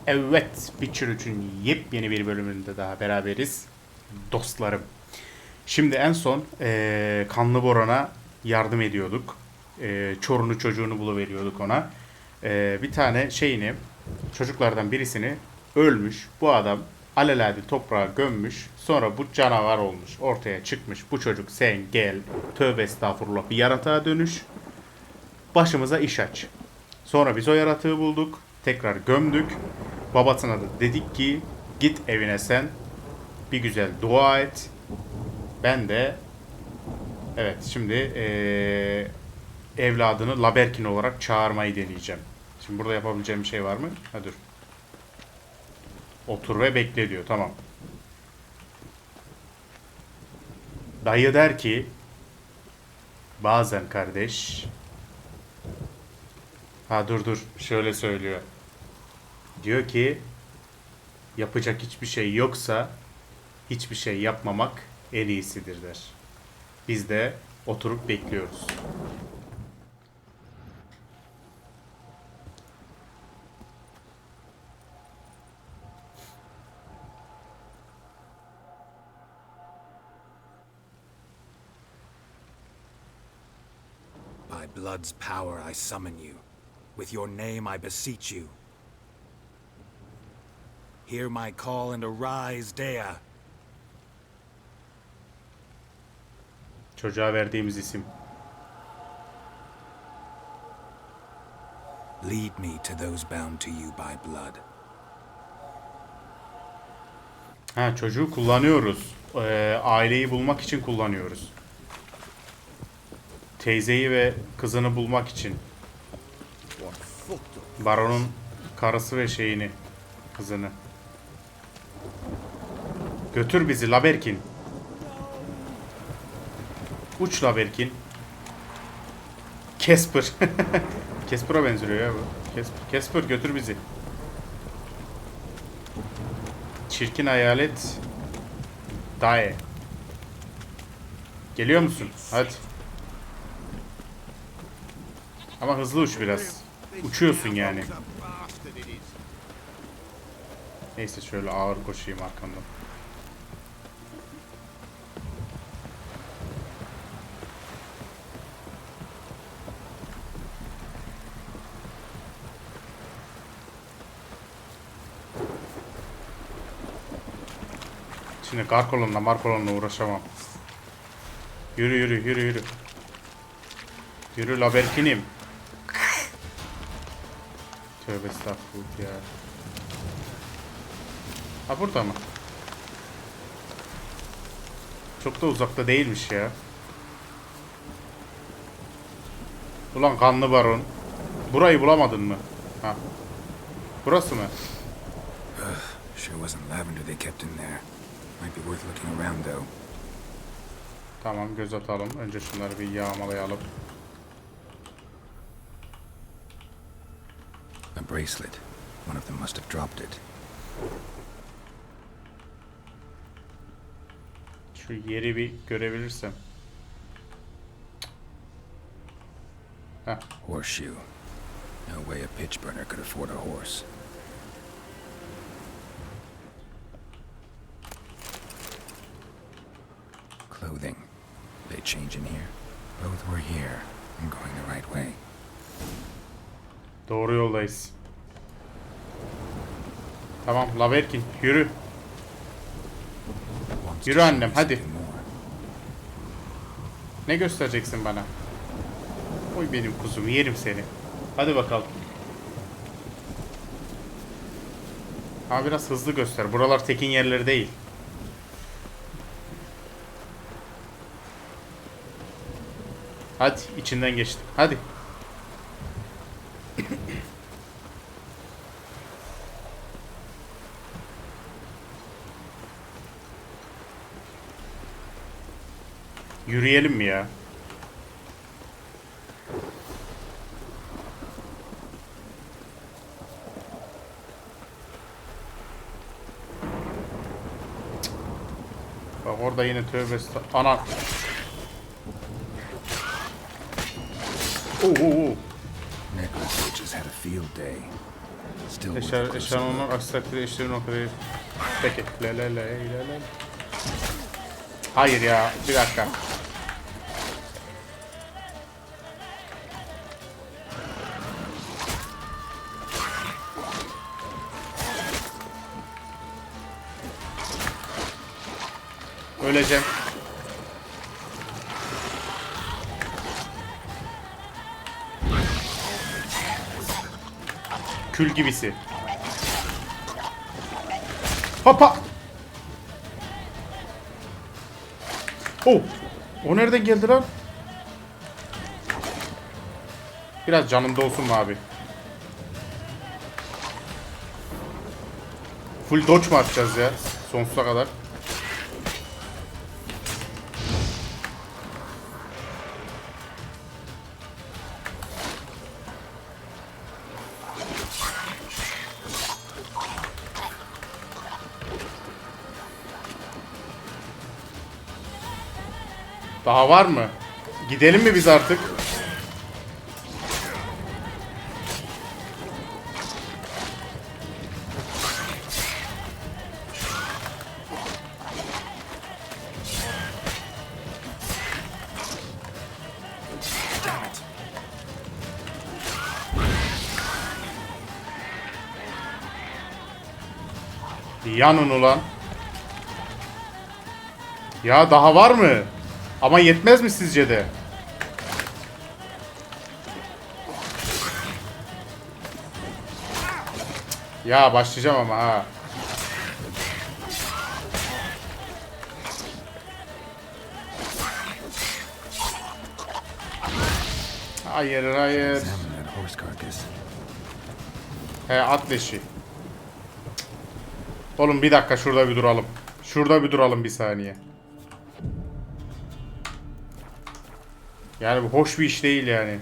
Evet, Witcher 3'ün yepyeni bir bölümünde daha beraberiz. Dostlarım. Şimdi en son Kanlı Boran'a yardım ediyorduk. Çorunu çocuğunu buluveriyorduk ona. Bir tane çocuklardan birisini ölmüş. Bu adam alelade toprağa gömmüş. Sonra bu canavar olmuş. Ortaya çıkmış. Bu çocuk sen gel. Tövbe estağfurullah bir yaratığa dönüş. Başımıza iş aç. Sonra biz o yaratığı bulduk. Tekrar gömdük. Babasına da dedik ki git evine sen bir güzel dua et. Ben de evet şimdi evladını Laberkin olarak çağırmayı deneyeceğim. Şimdi burada yapabileceğim bir şey var mı? Ha dur. Otur ve bekle diyor. Tamam. Dayı der ki bazen kardeş. Ha dur. Şöyle söylüyor. Diyor ki yapacak hiçbir şey yoksa hiçbir şey yapmamak en iyisidir der. Biz de oturup bekliyoruz. By blood's power I summon you. With your name I beseech you. Hear my call and arise, Dea. Çocuğa verdiğimiz isim. Lead me to those bound to you by blood. Ha, çocuğu kullanıyoruz. Aileyi bulmak için kullanıyoruz. Teyzeyi ve kızını bulmak için. Baron'un karısı ve kızını. Götür bizi Laberkin. Uç Laberkin. Casper. Casper'a benziyor ya bu. Casper götür bizi. Çirkin hayalet. Dae. Geliyor musun? Hadi. Ama hızlı uç biraz. Uçuyorsun yani. Neyse şöyle ağır koşayım arkamdan. Şimdi Markolon'la uğraşamam. Yürü. Yürü Laberkin'im. Tövbe estağfurullah ya. Ha burada mı? Çok da uzakta değilmiş ya. Ulan kanlı baron. Burayı bulamadın mı? Ha. Burası mı? Sure wasn't lavender they kept in there. Might be worth looking around though. Tamam göz atalım. Önce şunları bir yağmalayalım. A bracelet. One of them must have dropped it. Şu yeri bir görebilirsem. Heh. Horseshoe. No way a pitch burner could afford a horse. Clothing. They change in here. Both were here. I'm going the right way. Doğru yoldayız. Tamam Laberkin yürü. Yürü annem hadi. Ne göstereceksin bana? Oy benim kuzum yerim seni. Hadi bakalım. Ama biraz hızlı göster. Buralar tekin yerleri değil. Hadi içinden geçtim. Hadi. Yürüyelim mi ya? Bak orada yine tövbe ana. Necklace witches had a field day. Still worth a closer Eşanonlar look. aksi takdirde eşlerin o kadar. Peki. Le. Hayır ya. Bir dakika. Öleceğim. Kül gibisi. Hoppa. Oh. O nereden geldi lan? Biraz canımda olsun mu abi? Full dodge mu atacağız ya? Sonsuza kadar. Daha var mı? Gidelim mi biz artık? Yanın ulan. Ya daha var mı? Ama yetmez mi sizce de? Ya başlayacağım ama ha. Hayır. Examine that horse carcass. He at leşi. Oğlum bir dakika şurada bir duralım. Şurada bir duralım bir saniye. Yani bu hoş bir iş değil yani.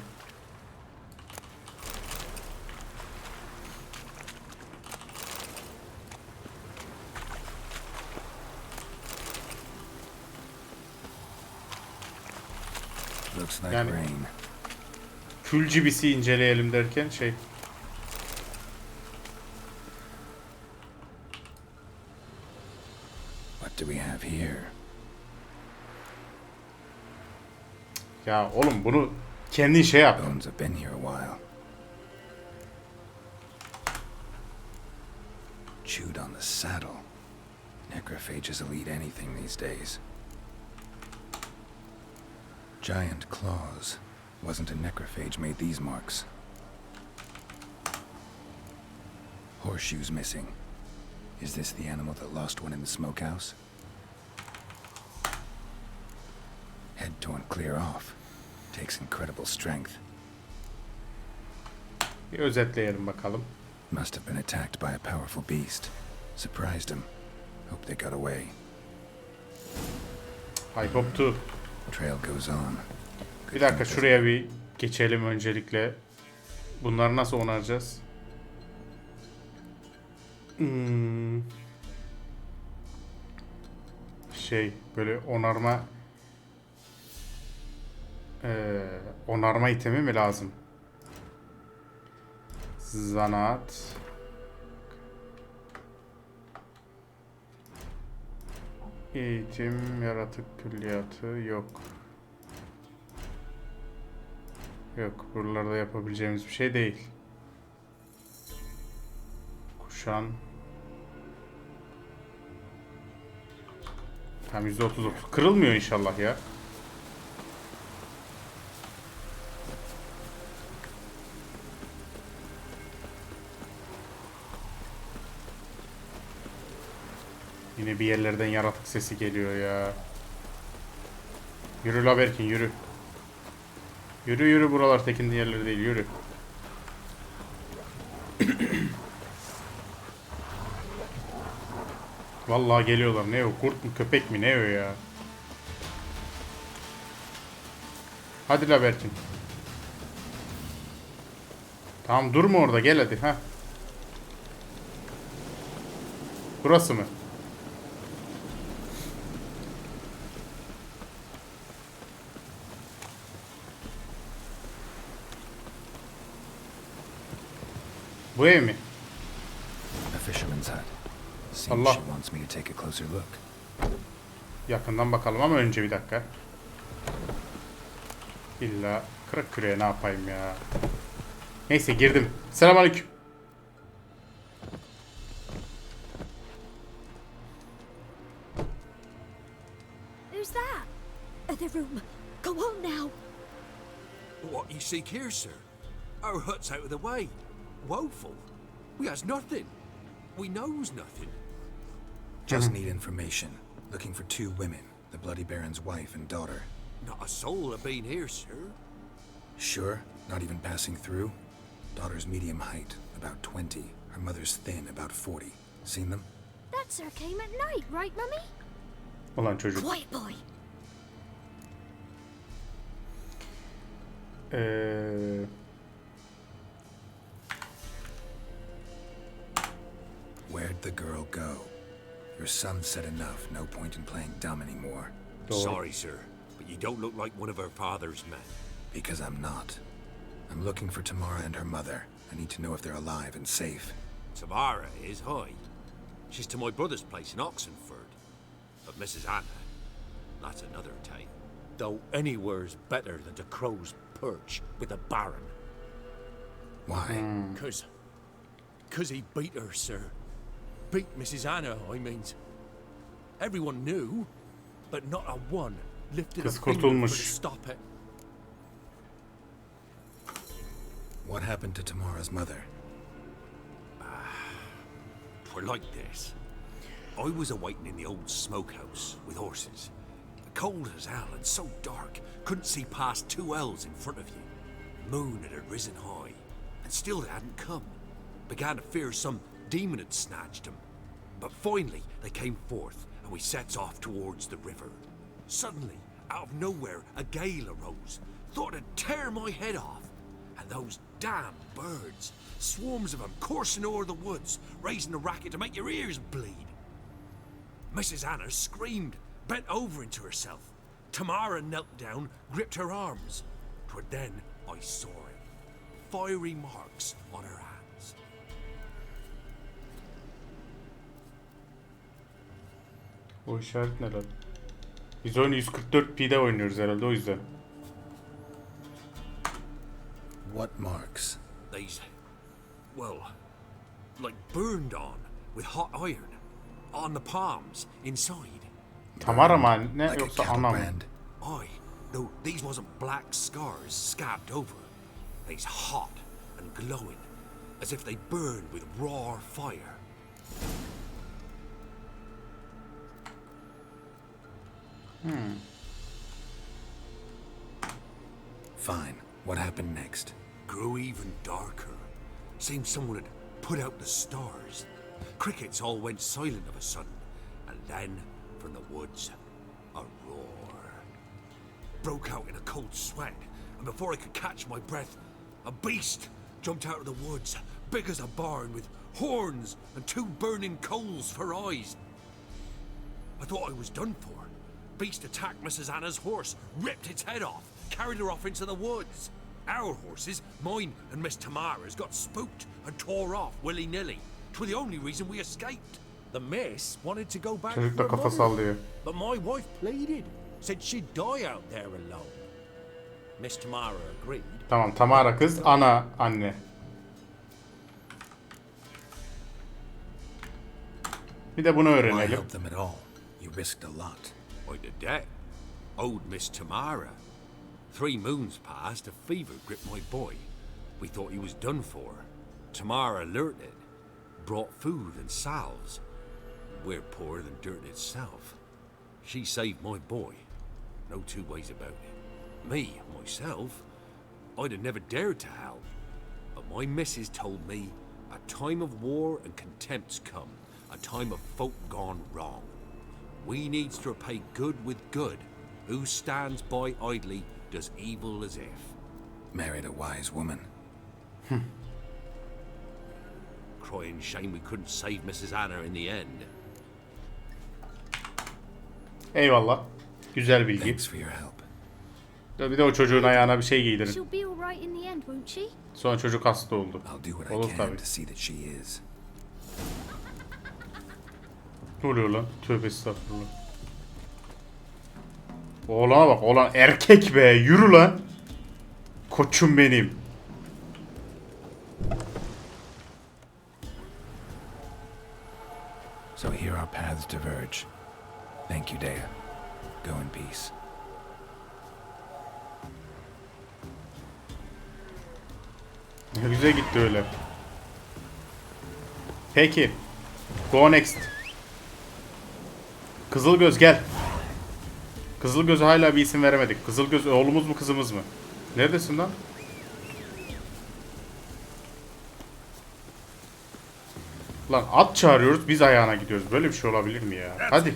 Looks like Yani- rain. Kül cibisi inceleyelim derken şey. What do we have here? Ya oğlum bunu kendin şey yap. Bones have been here a while. Chewed on the saddle. Necrophages will eat anything these days. Giant claws. Wasn't a necrophage made these marks. Horseshoes missing. Is this the animal that lost one in the smokehouse? Head torn clear off. Takes incredible strength. Bir özetleyelim bakalım. Must have been attacked by a powerful beast. Surprised him. Hope they got away. I hope to. Trail goes on. Bir dakika şuraya bir geçelim öncelikle. Bunları nasıl onaracağız? Şey böyle onarma itemi mi lazım? Zanaat. Eğitim, yaratık külliyatı yok. Yok, buralarda yapabileceğimiz bir şey değil. Kuşan. Tam %30. Kırılmıyor inşallah ya. Yine bir yerlerden yaratık sesi geliyor ya. Yürü la Berkin yürü. Yürü buralar tekin yerleri değil yürü. Vallahi geliyorlar. Ne o? Kurt mu köpek mi? Ne o ya? Hadi la Berkin. Tamam durma orada gel hadi ha. Burası mı? Bu ev mi? fisherman's hut. Seems Allah. she wants me to take a closer look. Yakından bakalım ama önce bir dakika. İlla kırık küreye ne yapayım ya. Neyse girdim. Selamünaleyküm. Who's that? The room. Go on now. What you seek here, sir? Our hut's out of the way. Woeful. We has nothing. We knows nothing. Just need information. Looking for 2 women, the Bloody Baron's wife and daughter. Not a soul have been here, sir. Sure? Not even passing through? Daughter's medium height, about 20. Her mother's thin, about 40. Seen them? That sir came at night, right, Mummy? Ulan çocuk. Quiet boy. Where'd the girl go? Your son said enough. No point in playing dumb anymore. Doğru. Sorry, sir, but you don't look like one of her father's men. Because I'm not. I'm looking for Tamara and her mother. I need to know if they're alive and safe. Tamara is high. She's to my brother's place in Oxenford. But Mrs. Anna, that's another tale. Though anywhere's better than the crow's perch with the Baron. Why? Cause he beat her, sir. Beat Mrs. Anna, I mean. Everyone knew, but not a one lifted Kız a finger kurtulmuş. to stop it. What happened to Tamara's mother? Twere like this. I was awaiting in the old smokehouse with horses. Cold as hell and so dark, couldn't see past 2 ells in front of you. Moon had risen high, and still they hadn't come. Began to fear some demon had snatched them. But finally they came forth, and we sets off towards the river. Suddenly, out of nowhere, a gale arose. Thought it'd tear my head off. And those damn birds, swarms of them coursing o'er the woods, raising a racket to make your ears bleed. Mrs. Anna screamed, bent over into herself. Tamara knelt down, gripped her arms. 'Twere then I saw it. Fiery marks on her hands. O işaret ne lan? Biz oyunu 144p'de oynuyoruz herhalde o yüzden. What marks? These, well, like burned on with hot iron. On the palms, inside. Tamara mı anne Like a yoksa cattle ana mı? brand? Aye, though these wasn't black scars scabbed over. They's hot and glowing, as if they burned with raw fire. Fine. What happened next? Grew even darker. Seemed someone had put out the stars. Crickets all went silent of a sudden, and then, from the woods, a roar. Broke out in a cold sweat, and before I could catch my breath, a beast jumped out of the woods, big as a barn, with horns and 2 burning coals for eyes. I thought I was done for. Beast attacked Mrs. Anna's horse, ripped its head off, carried her off into the woods. Our horses, mine and Miss Tamara's, got spooked and tore off willy-nilly. 'Twere the only reason we escaped. The miss wanted to go back Çocuk to da her kafa mother, sallıyor. but my wife pleaded, said she'd die out there alone. Miss Tamara agreed. Tamam, Tamara kız, ana anne. Bir de bunu Why öğrenelim. help them at all? You risked a lot. I did that. Owed Miss Tamara. 3 moons passed, a fever gripped my boy. We thought he was done for. Tamara alerted, brought food and salves. We're poorer than dirt itself. She saved my boy. No 2 ways about it. Me, myself, I'd have never dared to help. But my missus told me a time of war and contempt's come, a time of folk gone wrong. We needs to repay good with good. Who stands by idly does evil as if. Married a wise woman. Crying shame we couldn't save Mrs. Anna in the end. Eyvallah. Güzel bilgi. Thanks for your help. Bir de o çocuğun ayağına bir şey giydirin. She'll be all right in the end, won't she? Sonra çocuk hasta oldu. I'll do what Olur I tabii. can to see that she is. Ne oluyor lan? Tövbe estağfurullah. Oğlana bak, oğlan erkek be, yürü lan. Koçum benim. So here our paths diverge. Thank you, Dea. Go in peace. Ne güzel gitti öyle. Peki. Go next. Kızılgöz gel. Kızılgöz'e hala bir isim veremedik. Kızılgöz oğlumuz mu kızımız mı? Neredesin lan? Lan at çağırıyoruz, biz ayağına gidiyoruz. Böyle bir şey olabilir mi ya? Hadi.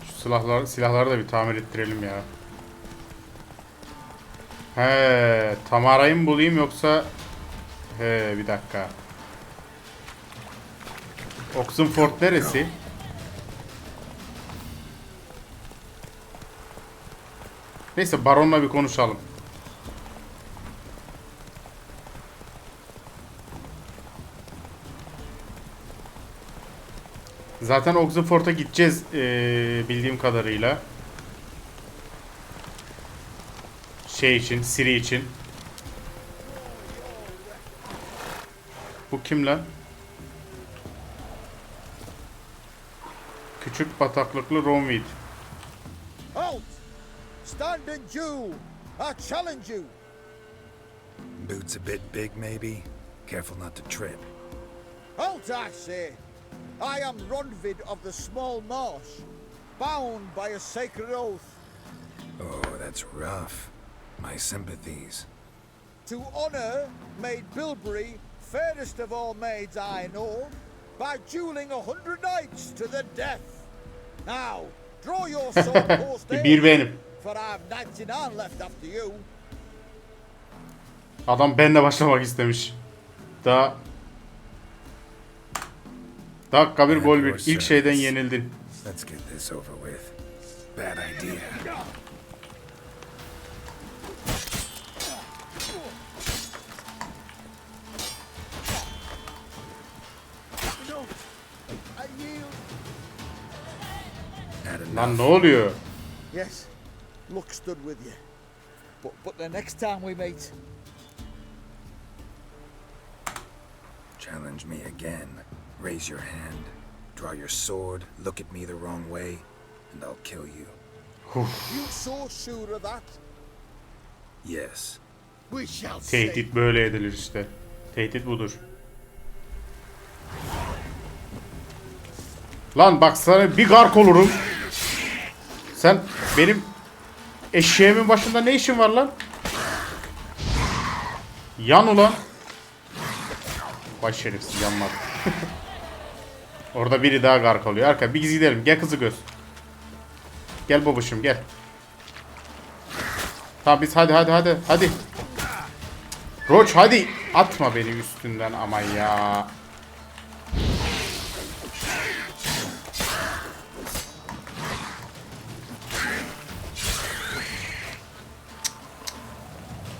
Şu silahları da bir tamir ettirelim ya. He, Tamara'yı mı bulayım yoksa... He, bir dakika. Oxenford neresi? Neyse, Baron'la bir konuşalım. Zaten Oxenford'a gideceğiz bildiğim kadarıyla. Şey için, Siri için. Bu kim lan? Küçük bataklıklı Romweed. Halt! Standing Jew! I challenge you! Boots a bit big, maybe? Careful not to trip. Halt, I say! I am Ronvid of the Small Marsh, bound by a sacred oath. Oh, that's rough. My sympathies. To honor Maid Bilberry, fairest of all maids I know, by dueling 100 knights to the death. Now, draw your sword post Bir benim. for I have 99 left after you. Adam benimle başlamak istemiş. Dakika bir gol bir. İlk şeyden yenildin. Let's get this over with. Bad idea. No, I yield. Had enough. Lan ne oluyor? Yes, luck stood with you. But the next time we meet, Challenge me again. Raise your hand. Draw your sword. Look at me the wrong way, and I'll kill you. you so sure of that? Yes. We shall see. Tehdit böyle edilir işte. Tehdit budur. Lan bak, sana bir gark olurum. Sen benim eşeğimin başında ne işin var lan? Yan ulan. Vay şerefsiz, yanmadı. Orada biri daha gark oluyor. Arka bir gidelim. Gel kızı göz. Gel babuşum gel. Tamam biz hadi. Roach hadi. Atma beni üstünden ama ya.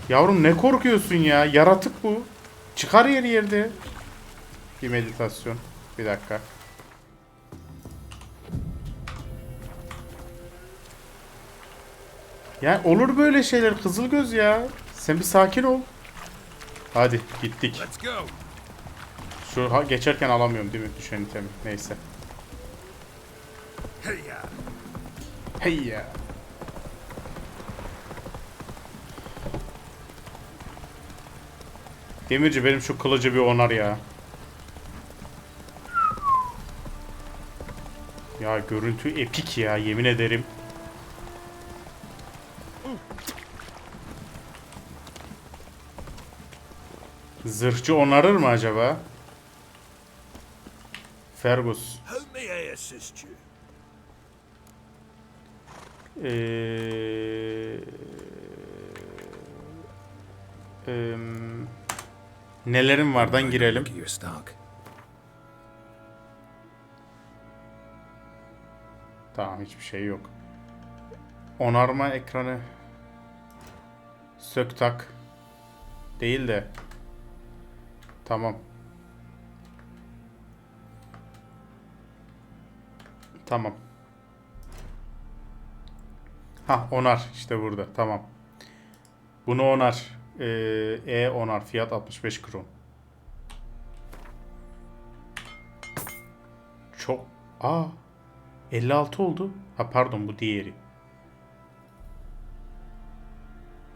Yavrum ne korkuyorsun ya? Yaratık bu. Çıkar yerde. Bir meditasyon. Bir dakika. Ya olur böyle şeyler Kızılgöz ya. Sen bir sakin ol. Hadi gittik. Let's go. Şu geçerken alamıyorum değil mi düşen itemi? Neyse. Hey ya. Hey ya. Demirci benim şu kılıcı bir onar ya. Ya görüntü epik ya, yemin ederim. Zırhçı onarır mı acaba? Fergus. How may I assist you? Nelerin vardan Look girelim. at your stock. Tamam, hiçbir şey yok. Onarma ekranı. Sök tak. Değil de. Tamam. Tamam. Ha, onar işte burada. Tamam. Bunu onar. Onar. Fiyat 65 kron. Çok. 56 oldu. Ha pardon, bu diğeri.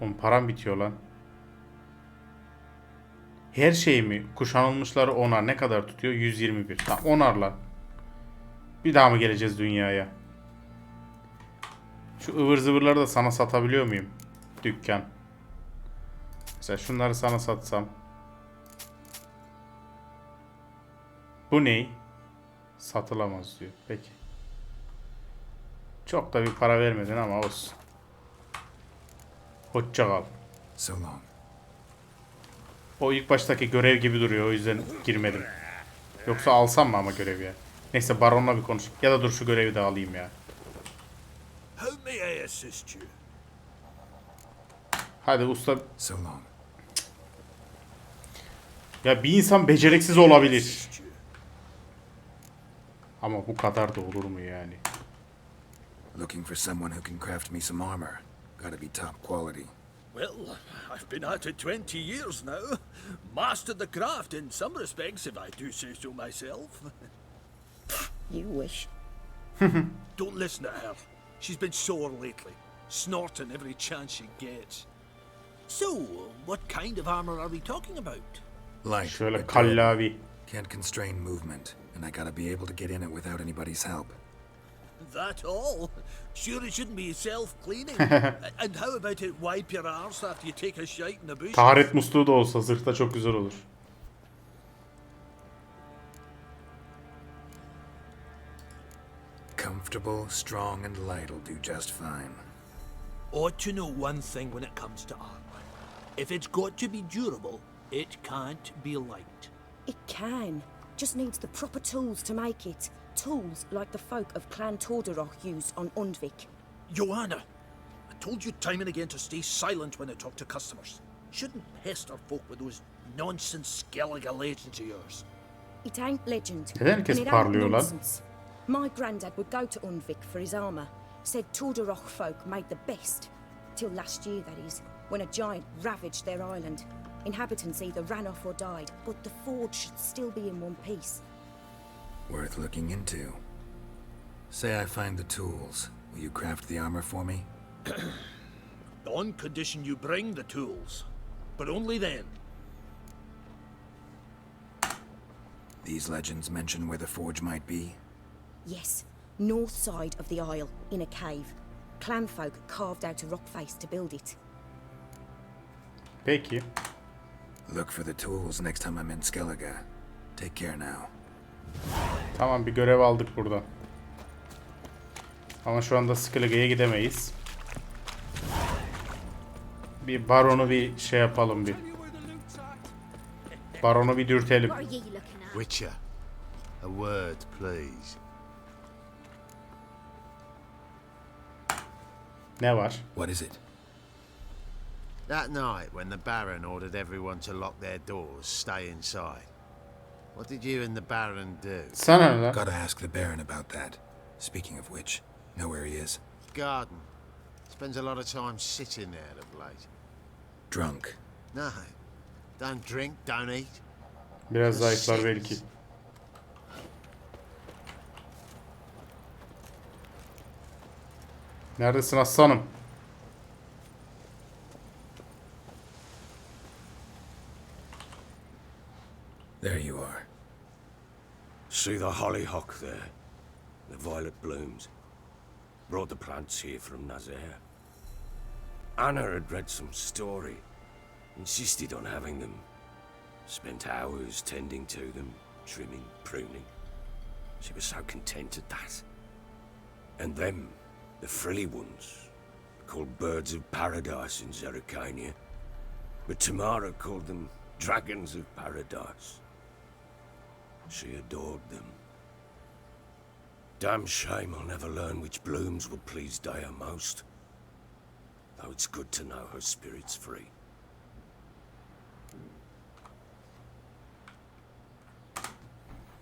Oğlum param bitiyor lan. Her şey mi? Kuşanılmışları onar. Ne kadar tutuyor? 121. Tamam, onar lan. Bir daha mı geleceğiz dünyaya? Şu ıvır zıvırları da sana satabiliyor muyum? Dükkan. Mesela şunları sana satsam. Bu ne? Satılamaz diyor. Peki. Çok da bir para vermedin ama olsun. Hoşça kal. So long. O ilk baştaki görev gibi duruyor. O yüzden girmedim. Yoksa alsam mı ama görevi ya? Neyse, baronla bir konuş. Ya da dur şu görevi de alayım ya. How may I assist you? Hadi usta. So long. Ya bir insan beceriksiz olabilir. Assist you. Ama bu kadar da olur mu yani? Looking for someone who can craft me some armor. Gotta be top quality. Well, I've been at it 20 years now. Mastered the craft in some respects, if I do say so myself. You wish. Don't listen to her. She's been sore lately, snorting every chance she gets. So, what kind of armor are we talking about? Light. Şöyle but kallavi. can't constrain movement, and I gotta be able to get in it without anybody's help. That all? Sure it shouldn't be self-cleaning. And how about it wipe your arse after you take a shite in the bush? Taharet musluğu da olsa zırhta çok güzel olur. Comfortable, strong, and light'll do just fine. Ought to know one thing when it comes to armor. If it's got to be durable, it can't be light. It can. Just needs the proper tools to make it. Tools like the folk of Clan Torderoch use on Undvik. Joanna, I told you time and again to stay silent when I talk to customers. Shouldn't pester folk with those nonsense Skellige legends of yours. It ain't legend. Neden herkes and it parlıyor ain't lan? nonsense. My granddad would go to Undvik for his armour. Said Torderoch folk made the best. Till last year, that is, when a giant ravaged their island. Inhabitants either ran off or died, but the forge should still be in one piece. Worth looking into. Say I find the tools. Will you craft the armor for me? On condition you bring the tools. But only then. These legends mention where the forge might be. Yes, north side of the isle, in a cave. Clanfolk carved out a rock face to build it. Peki. Look for the tools next time I'm in Skellige. Take care now. Tamam, bir görev aldık buradan. Ama şu anda Skellige'ye gidemeyiz. Bir baronu bir şey yapalım bir. Baronu bir dürtelim. What are you looking at? Witcher, a word, please. Ne var? What is it? That night when the Baron ordered everyone to lock their doors, stay inside. What did you and the Baron do? Sana ne lan? Gotta ask the Baron about that. Speaking of which, know where he is? Garden. Spends a lot of time sitting there of late. Drunk. No. Don't drink, don't eat. Biraz zayıflar belki. Neredesin aslanım? There you are. See the hollyhock there? The violet blooms. Brought the plants here from Nazaire. Anna had read some story. Insisted on having them. Spent hours tending to them, trimming, pruning. She was so content at that. And them, the frilly ones, called birds of paradise in Zerrikania. But Tamara called them dragons of paradise. She adored them. Damn shame I'll never learn which blooms would please Dea most. though it's good to know her spirit's free.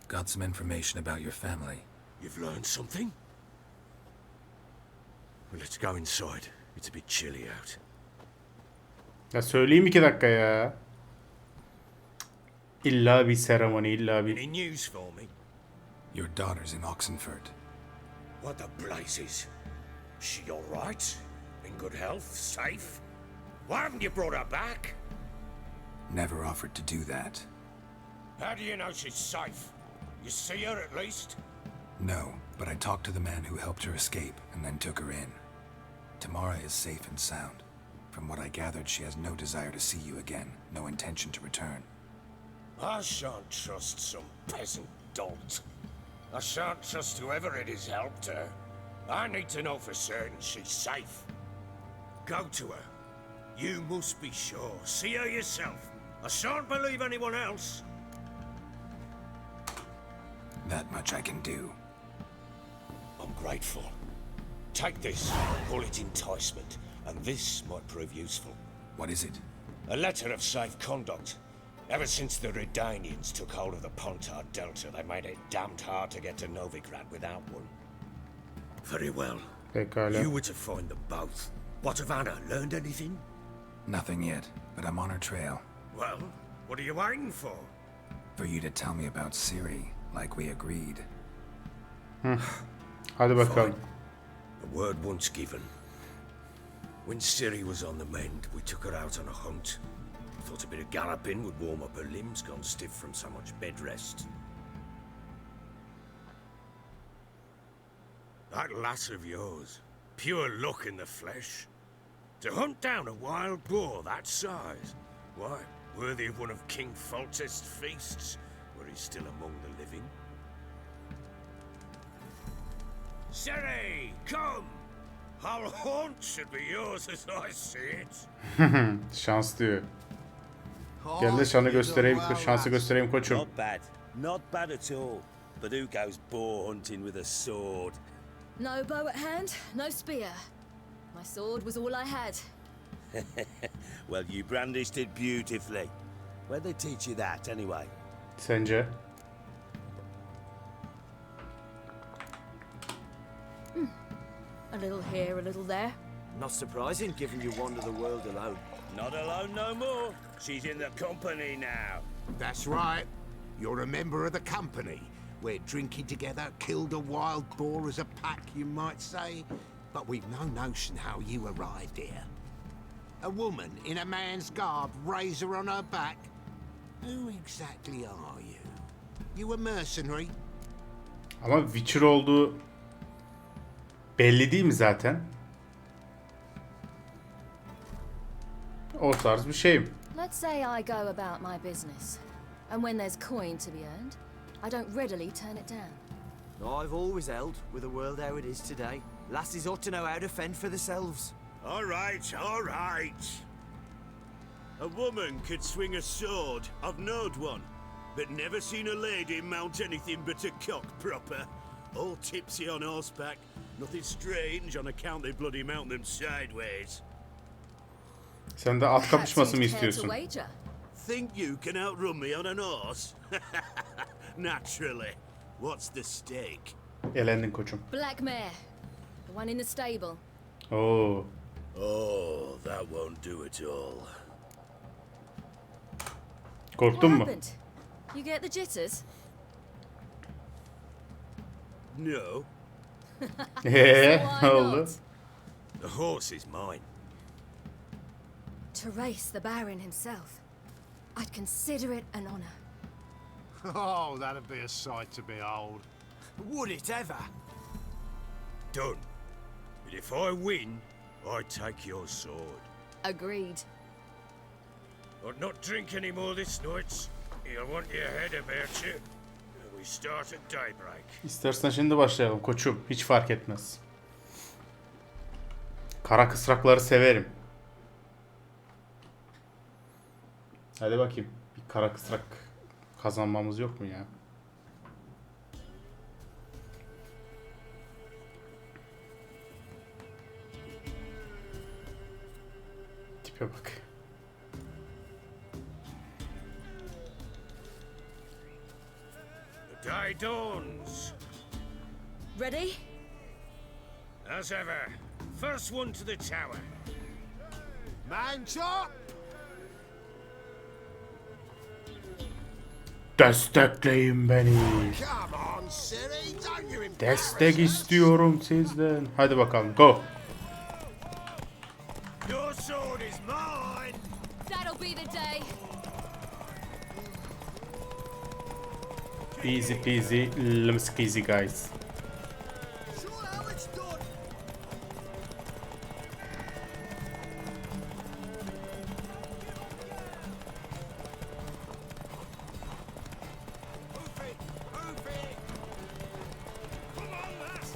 Got some information about your family. You've learned something? Well, let's go inside. It's a bit chilly out. Ya söyleyeyim 2 dakika ya. İlla bir seremoni, illa bir... Any news for me? Your daughter's in Oxenford. What the blazes? She all right? In good health? Safe? Why haven't you brought her back? Never offered to do that. How do you know she's safe? You see her at least? No, but I talked to the man who helped her escape and then took her in. Tamara is safe and sound. From what I gathered, she has no desire to see you again, no intention to return. I shan't trust some peasant dolt. I shan't trust whoever it is helped her. I need to know for certain she's safe. Go to her. You must be sure. See her yourself. I shan't believe anyone else. That much I can do. I'm grateful. Take this, call it enticement, and this might prove useful. What is it? A letter of safe conduct. Ever since the Redanians took hold of the Pontar Delta, they made it damned hard to get to Novigrad without one. Very well. Pekala. You were to find them both. What of Anna? Learned anything? Nothing yet, but I'm on her trail. Well, what are you waiting for? For you to tell me about Ciri, like we agreed. Hadi bakalım. A word once given. When Ciri was on the mend, we took her out on a hunt. Thought a bit of galloping would warm up her limbs, gone stiff from so much bed rest. That lass of yours, pure luck in the flesh. To hunt down a wild boar that size, why, worthy of one of King Foltest's feasts, where he's still among the living. Ciri, come! Our haunt should be yours as I see it. Şans diyor. Gel de şanı göstereyim, şansı göstereyim koçum. Not bad. Not bad at all. But who goes boar hunting with a sword? No bow at hand, no spear. My sword was all I had. Well, you brandished it beautifully. Where'd they teach you that, anyway? Sence? A little here, a little there. Not surprising, given you wander the world alone. Not alone no more. She's in the company now. That's right. You're a member of the company. We're drinking together, killed a wild boar as a pack, you might say. But we've no notion how you arrived here. A woman in a man's garb, razor on her back. Who exactly are you? You a mercenary? Ama Witcher olduğu belli değil mi zaten? O tarz bir şeyim. Let's say I go about my business. And when there's coin to be earned, I don't readily turn it down. I've always held, with the world how it is today, lasses ought to know how to fend for themselves. All right, all right. A woman could swing a sword. I've knowed one, but never seen a lady mount anything but a cock proper. All tipsy on horseback. Nothing strange on account they bloody mount them sideways. Sen de at kapışması mı Perhaps you'd care to istiyorsun? wager. Think you can outrun me on an horse? Naturally. What's the stake? Elendin koçum. Black mare. The one in the stable. Oo. Oh, that won't do it all. Korktun What mu? happened? You get the jitters? No, Eee Why ne oldu? not? the horse is mine. To race the Baron himself. I'd consider it an honor. Oh, that'd be a sight to behold. Would it ever? Done. But if I win, I take your sword. Agreed. I'd not drink any more this night. You'll want your head about you. We start at daybreak. İstersen şimdi başlayalım koçum. Hiç fark etmez. Kara kısrakları severim. Hadi bakayım. Bir kara kısrak kazanmamız yok mu ya? Map'e bak. The day dawns. Ready? As ever. First one to the tower. Man chop! Destekleyin beni. Come on, silly, don't you embarrass Destek us. istiyorum sizden. Hadi bakalım go. Your sword is mine. That'll be the day. Easy peasy lemon squeezy guys. Sure how it's done. Move it, move it. Come on, lass.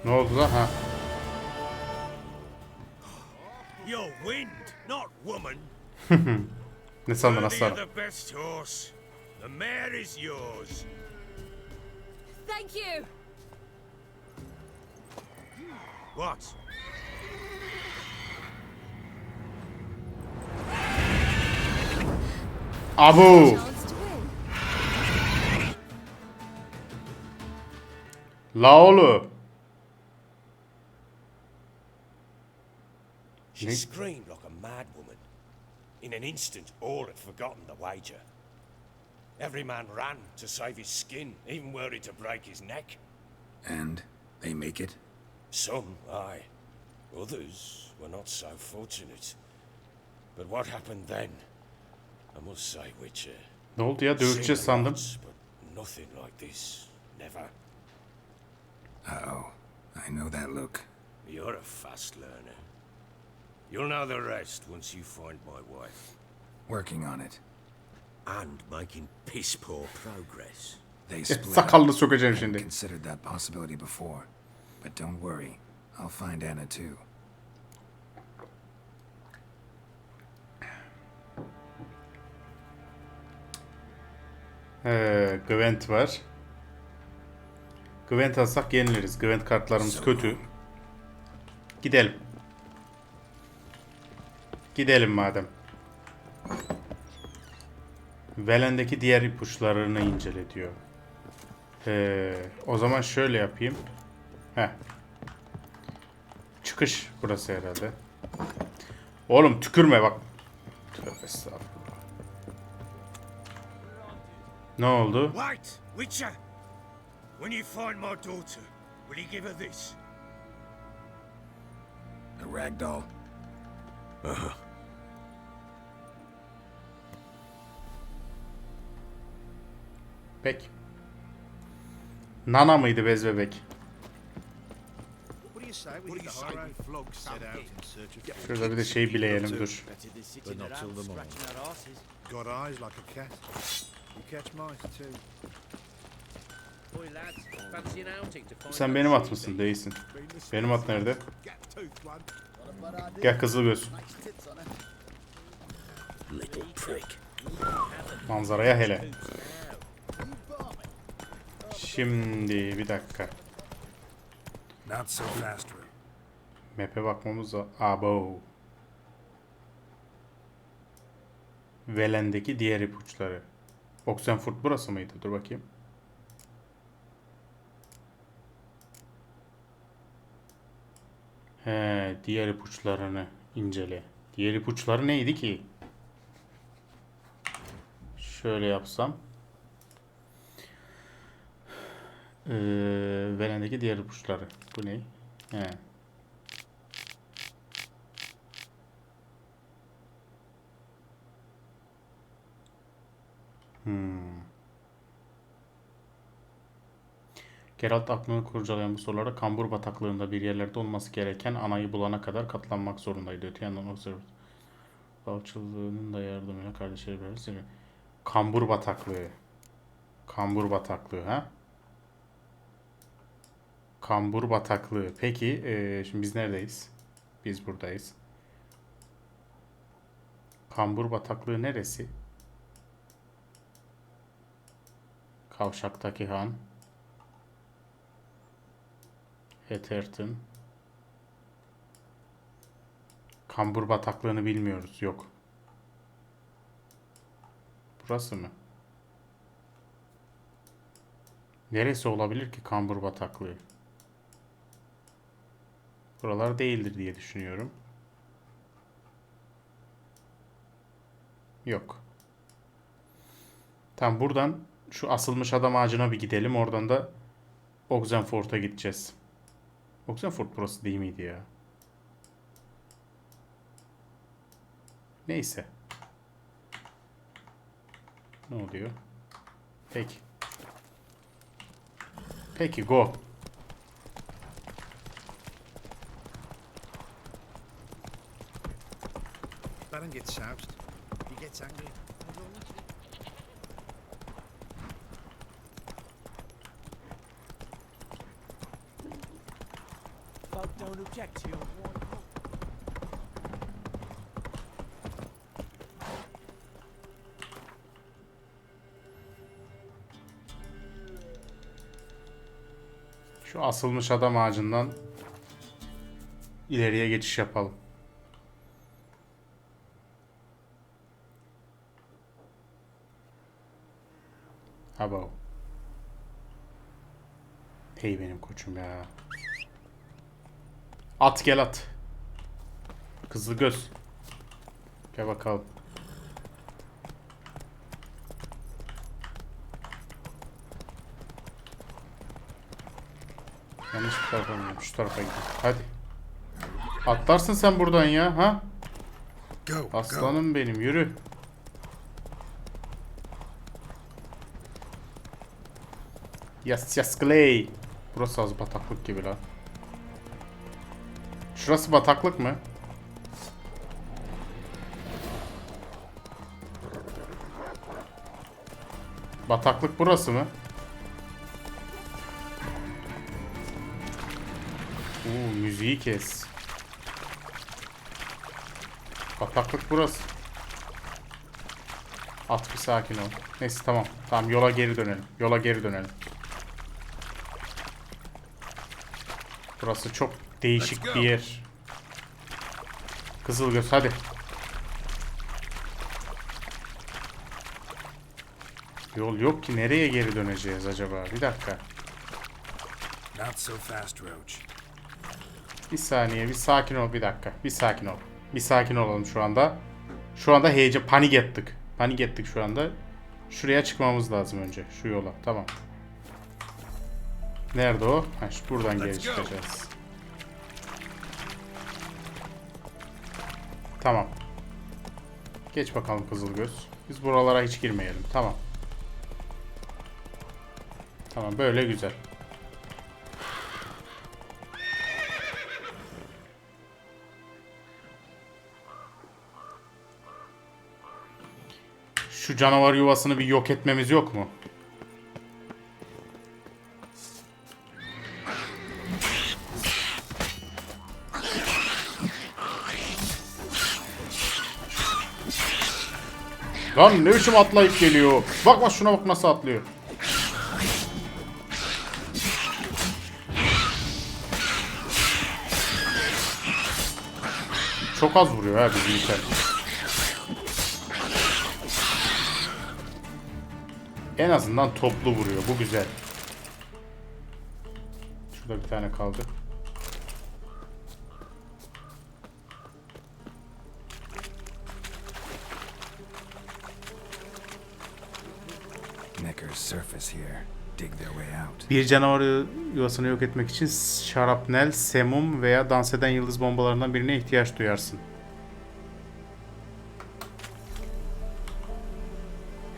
Ne oldu lan ha? You're wind, not woman. Ne sandın Worthy of aslanım? the best horse. The mare is yours. Thank you. What? Abu. Chance to win. La oğlu. She Ne? screamed like a mad woman. In an instant, all had forgotten the wager. Every man ran to save his skin, even worried to break his neck. And they make it? Some, aye. Others were not so fortunate. But what happened then? I must say, Witcher. Ne oldu ya? seen Dövüşeceğiz a sandım. lot, but nothing like this. Never. Uh-oh. I know that look. You're a fast learner. You'll know the rest once you find my wife. Working on it. And making piss poor progress. They split up. Sakalını sokacağım I şimdi. considered that possibility before. But don't worry. I'll find Anna too. Gwent var. Gwent alsak yeniliriz. Gwent kartlarımız kötü. Gidelim. Gidelim madem. Velen'deki diğer ipuçlarını incele diyor. O zaman şöyle yapayım. Heh. Çıkış burası herhalde. Oğlum tükürme bak. Tövbe estağfurullah. Ne oldu? Wait, Witcher! When you find my daughter, will you give her this? A rag doll. Peki. Nana mıydı bez bebek? What do you say we get the high flog set out in search of food? Şurada bir de şey bileyelim dur. But not till the morning. Got eyes like a cat. You catch mice too. Sen benim at mısın? Değilsin. Benim at nerede? Gel Kızılgöz. Little prick. Manzaraya hele. Şimdi bir dakika. Not so fast, Rue. Map'e bakmamız lazım. Abo. Velen'deki diğer ipuçları. Oxenfurt burası mıydı? Dur bakayım. He, diğer ipuçlarını incele. Diğer ipuçları neydi ki? Şöyle yapsam. Velen'deki diğer ipuçları. Bu ne? He. Geralt aklını kurcalayan bu sorulara kambur bataklığında bir yerlerde olması gereken anayı bulana kadar katlanmak zorundaydı. Öte yandan observer balçılığının da yardımıyla kardeşleri beraber kambur bataklığı. Kambur bataklığı ha? Kambur bataklığı. Peki şimdi biz neredeyiz? Biz buradayız. Kambur bataklığı neresi? Kavşaktaki han. Etherton. Kambur bataklığını bilmiyoruz. Yok. Burası mı? Neresi olabilir ki kambur bataklığı? Buralar değildir diye düşünüyorum. Yok. Tamam, buradan şu asılmış adam ağacına bir gidelim. Oradan da Oxenford'a gideceğiz. Oxenford burası değil miydi ya? Neyse. Ne oluyor? Peki. Peki, go. Baron gets soused. He gets angry. Folk don't object to your warm home. Şu asılmış adam ağacından ileriye geçiş yapalım. Abo. Hey benim koçum ya. At gel at. Kızıl göz. Gel bakalım. Yanlış bir tarafa gidiyorum. Şu tarafa gidiyorum. Hadi. Atlarsın sen buradan ya. Ha? Aslanım benim. Yürü. Yes Clay. Burası az bataklık gibi lan. Şurası bataklık mı? Bataklık burası mı? Müziği kes. Bataklık burası. At bir sakin ol. Neyse tamam. Tamam, yola geri dönelim. Yola geri dönelim. Burası çok değişik bir yer. Kızılgöz hadi. Yol yok ki, nereye geri döneceğiz acaba? Bir dakika. Not so fast, Roach. Bir saniye, bir sakin ol, bir dakika. Bir sakin ol. Bir sakin olalım şu anda. Şu anda panik ettik. Panik ettik şu anda. Şuraya çıkmamız lazım önce. Şu yola. Tamam. Nerede o? Ha, buradan geri çıkacağız. Tamam. Geç bakalım Kızılgöz. Biz buralara hiç girmeyelim. Tamam. Tamam, böyle güzel. Şu canavar yuvasını bir yok etmemiz yok mu? Lan ne biçim atlayıp geliyor. Bak bak şuna, bak nasıl atlıyor. Çok az vuruyor ha bizimkiler. En azından toplu vuruyor. Bu güzel. Şurada bir tane kaldı. Necker's surface here. Dig their way out. Bir canavar yuvasını yok etmek için şarapnel, semum veya dans eden yıldız bombalarından birine ihtiyaç duyarsın.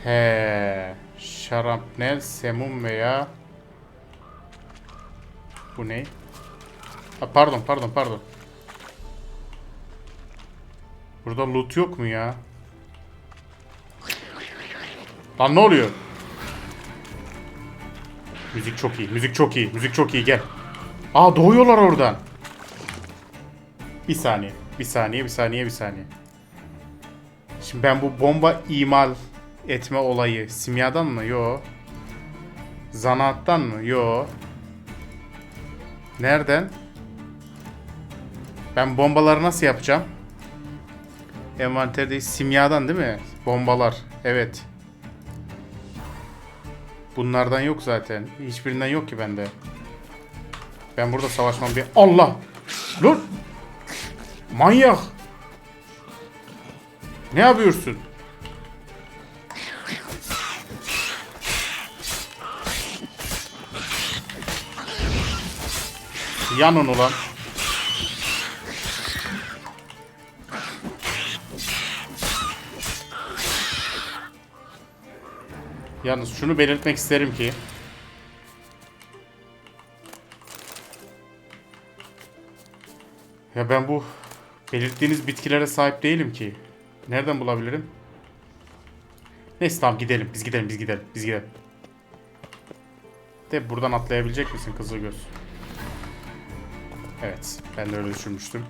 He, şarapnel, semum veya bu ne? Ha, pardon. Burada loot yok mu ya? Lan ne oluyor? Müzik çok iyi. Müzik çok iyi. Gel. Aa, doğuyorlar oradan. Bir saniye. Şimdi ben bu bomba imal etme olayı simyadan mı? Yo. Zanaattan mı? Yo. Nereden? Ben bombaları nasıl yapacağım? Envanterdeyiz. Simyadan değil mi? Bombalar. Evet. Bunlardan yok zaten. Hiçbirinden yok ki bende. Ben burada savaşmam bir... Allah! Lan! Manyak! Ne yapıyorsun? Yan onu lan. Yalnız şunu belirtmek isterim ki ya ben bu belirttiğiniz bitkilere sahip değilim ki. Nereden bulabilirim? Neyse tamam gidelim. Biz gidelim. Biz gidelim. De buradan atlayabilecek misin Kızılgöz? Evet. Ben de öyle düşünmüştüm.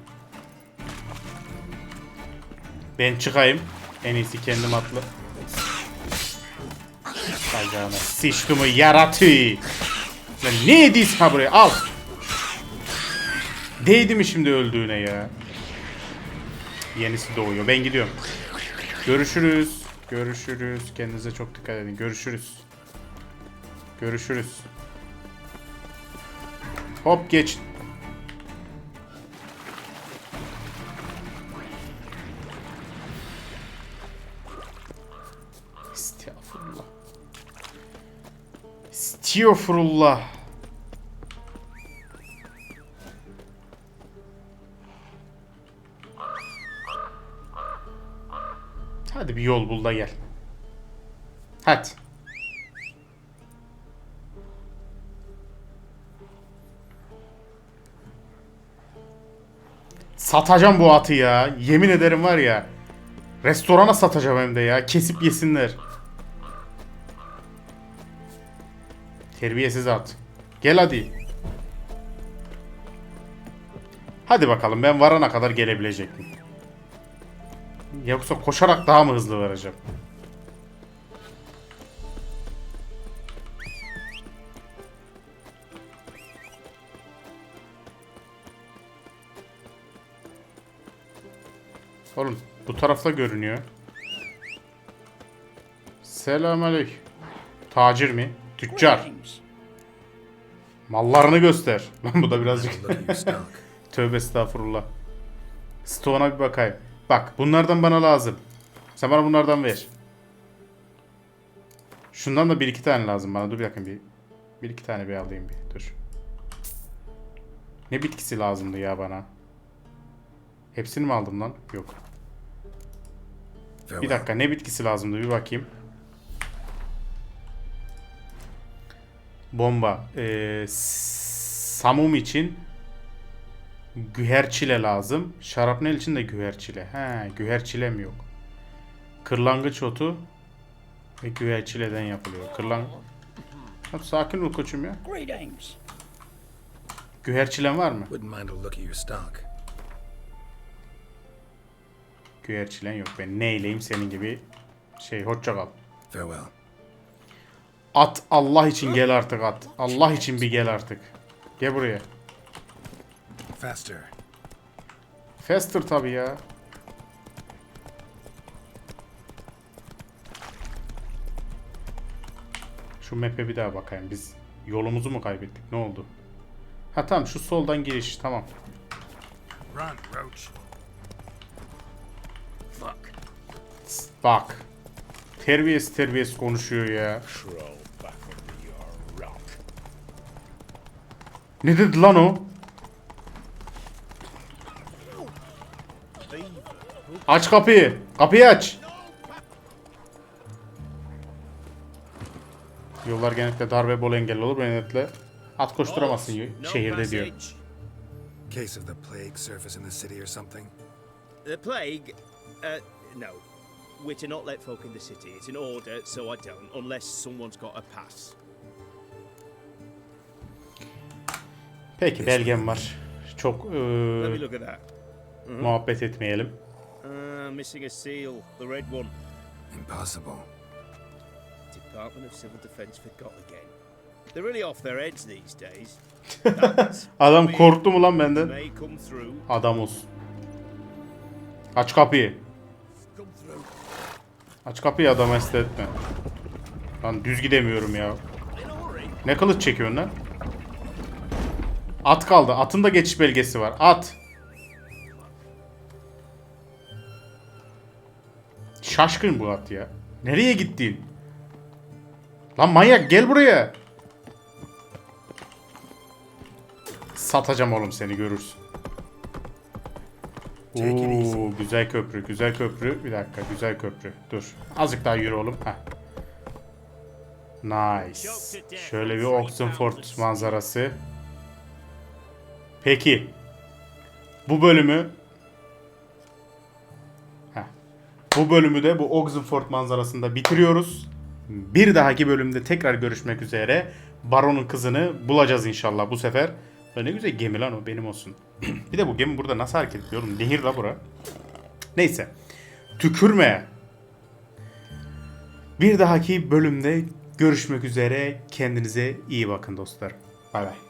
Ben çıkayım. En iyisi kendim atla. Bacağına sıçtımı yaratı. Lan ne ediysin ha buraya? Al. Değdi mi şimdi öldüğüne ya? Yenisi doğuyor. Ben gidiyorum. Görüşürüz. Görüşürüz. Kendinize çok dikkat edin. Görüşürüz. Görüşürüz. Hop geç. Estağfurullah. Estağfurullah. Hadi bir yol bul da gel. Hadi. Satacağım bu atı ya. Yemin ederim var ya. Restorana satacağım hem de ya. Kesip yesinler. Terbiyesiz at. Gel hadi. Hadi bakalım ben varana kadar gelebilecek miyim? Yoksa koşarak daha mı hızlı varacağım? Oğlum bu tarafta görünüyor. Selamünaleyküm. Tacir mi? Tüccar. Mallarını göster. Bu da birazcık... Tövbe estağfurullah. Stone'a bir bakayım. Bak bunlardan bana lazım. Sen bana bunlardan ver. Şundan da bir iki tane lazım bana. Dur bir dakika bir iki tane bir alayım bir. Dur. Ne bitkisi lazımdı ya bana? Hepsini mi aldım lan? Yok. Bir dakika ne bitkisi lazımdı bir bakayım. Bomba. Samum için güherçile lazım. Şarapnel için de güherçile. He, güherçilem yok. Kırlangıç otu ve güherçileden yapılıyor. Sakin ol koçum ya. Güherçilen var mı? Güherçilen yok. Ben neyleyim senin gibi hoşça kal. At Allah için gel artık at. Allah için bir gel artık. Gel buraya. Faster tabii ya. Şu map'e bir daha bakayım. Biz yolumuzu mu kaybettik? Ne oldu? Ha tamam şu soldan giriş. Tamam. Bak. Terbiyesiz konuşuyor ya. Ne dedi lan o? Aç kapıyı. Kapıyı aç. Yollar genellikle dar ve bol engelli olur. Genellikle at koşturamazsın şehirde diyor. Case of the plague surface in the city or something? The plague? No. We're to not let folk in the city. It's an order, so I don't, unless someone's got a pass. Peki belgem var. Çok Let me look at that. muhabbet etmeyelim. Missing a seal, the red one. Impossible. Department of Civil Defense forgot again. They're really off their heads these days. Adam korktu mu lan benden? May come through. Adam olsun. Aç kapıyı. Aç kapıyı, adam hasta etme. Lan düz gidemiyorum ya. Ne kılıç çekiyorsun lan? At kaldı. Atın da geçiş belgesi var. At. Şaşkın bu at ya. Nereye gittin? Lan manyak, gel buraya. Satacağım oğlum, seni görürsün. Oo, güzel köprü, güzel köprü. Bir dakika, güzel köprü. Dur. Azıcık daha yürü oğlum. Heh. Nice. Şöyle bir Oxenford manzarası. Peki. Bu bölümü Bu bölümü de bu Oxenford manzarasında bitiriyoruz. Bir dahaki bölümde tekrar görüşmek üzere. Baron'un kızını bulacağız inşallah bu sefer. Ne güzel gemi lan, o benim olsun. Bir de bu gemi burada nasıl hareket ediyor oğlum? Nehir la bura. Neyse. Tükürme. Bir dahaki bölümde görüşmek üzere. Kendinize iyi bakın dostlar. Bay bay.